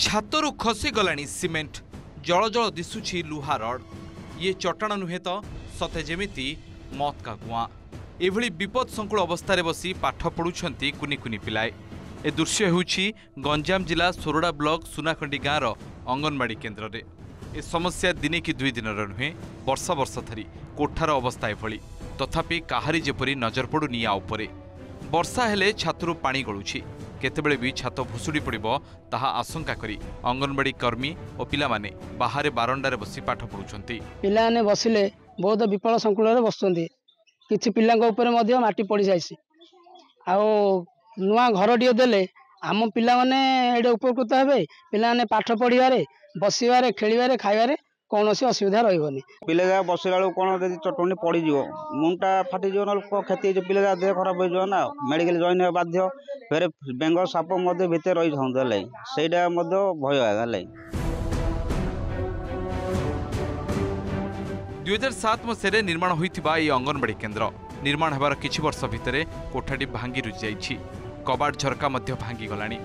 छातरू खसी गलानी सिमेंट जल जल दिशुछि लुहा रड ये चट्टाण नुहे तो सते जेमिति मौत का कुआं एभली विपद संकुल अवस्था बसी पाठ पढ़ुछंती कुनी कुनी पिलाए। ए दृश्य हेउछि गंजाम जिला सोरडा ब्लॉक सुनाखंडी गाँवर अंगनवाड़ी केन्द्र रे। ए समस्या दिने कि दुई दिन नुहे वर्ष वर्ष धरी कोठार अवस्था एभली तथापि काहारी जेपरी नजर पड़ुनी आ उपरे। वर्षा हेले छातरू पानी गलुछि केतेबेले भी छात भुसुड़ी पड़िबो ताहा आशंका करी अंगनवाड़ी कर्मी और पिलामाने बाहर बारंडारे बसी पाठ पढ़ुछंती। पिलाने बसिले बहुत विफल संकुल रे बसुछंती किछि पिलांक ऊपर मध्ये माटी पड़ी जायछि आ नुआ घरटिए देले आम पिला माने एडे उपकृत हेबे। पिला माने पाठ पढ़िबारे बसिबारे खेलिबारे खाइबारे कौनसी असुविधा रही पिला बसला कौन चटनी पड़ज मुंडा फाटीज ना क्षति पिला देह खराब हो ना मेडिकल जॉइन होगा बाध्य फिर बेंग साप भितर रही सहीटा भय है। 2007 मसीह निर्माण होइथिबा ई अंगनवाड़ी केन्द्र निर्माण हेबार किछि वर्ष भितरे कोठाटी भांगी रुचि जाइछि। कबाट झरका मध्य भांगी गलानी।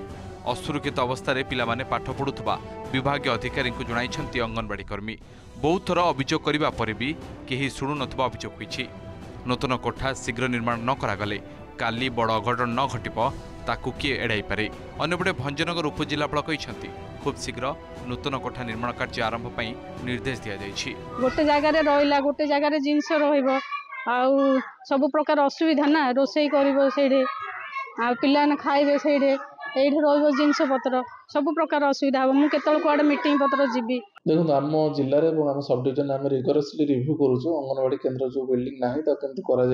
असुरक्षित अवस्था पिलामाने पाठ पढ़ुवा विभाग अधिकारी को जणाइछंती अंगनवाड़ी कर्मी। बहुत थर अभियोग करबा परे भी केही शुणु नथबा अभियोग होइछि। नूतन कोठा शीघ्र निर्माण न करागले काली बड़ अघटन न घटिब ताकू किए एड़ाई पारे। अन्यपटे भंजनगर उपजिलापाल कहिछंती खूब शीघ्र नूतन कोठा निर्माण कार्य आरंभ पई निर्देश दिया जाइछि। गोटे जगह रे रहिला गोटे जगह रे जिंस रहइबो आ सब प्रकार असुविधा ना रोसई करबो सेडे आ पिला ने खाइबे सेडे एठी रहिबो जिंस पत्र सब प्रकार असुविधा हो। मु केतल कोड मीटिंग पत्र जीबी देखो आम जिले में आम सब डिविजन आम रिगरसली रिव्यू करूँ अंगनवाड़ी केन्द्र जो बिल्डिंग ना केमती करा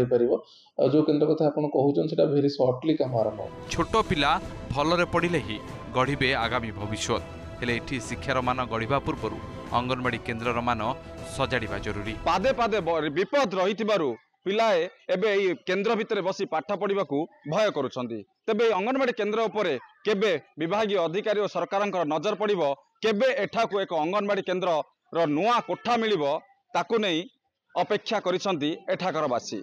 जो केन्द्र कथा आप कहते हैं भेरी सर्टली काम आरंभ। छोट पिला भलरे पढ़िले ही गढ़िबे आगामी भविष्य हेले एठी शिक्षार मान गढ़िबा पूर्व अंगनवाड़ी केन्द्रर मान सजाड़िबा जरूरी। पादे पादे विपद रही पिलाए एबे केन्द्र भितर बसी पाठ पढ़ा भय करुछंती। तेबे अंगनवाड़ी केन्द्र उपरे केबे विभागीय अधिकारी और सरकार नजर पड़िबो केबे एठाकू एक अंगनवाड़ी केन्द्र रो नुआ कोठा मिलिबो ताकू नै अपेक्षा करिसंती एठाकर बासी।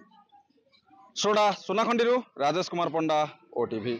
सोडा सुनाखंडी राजेश कुमार पंडा, ओटीवी।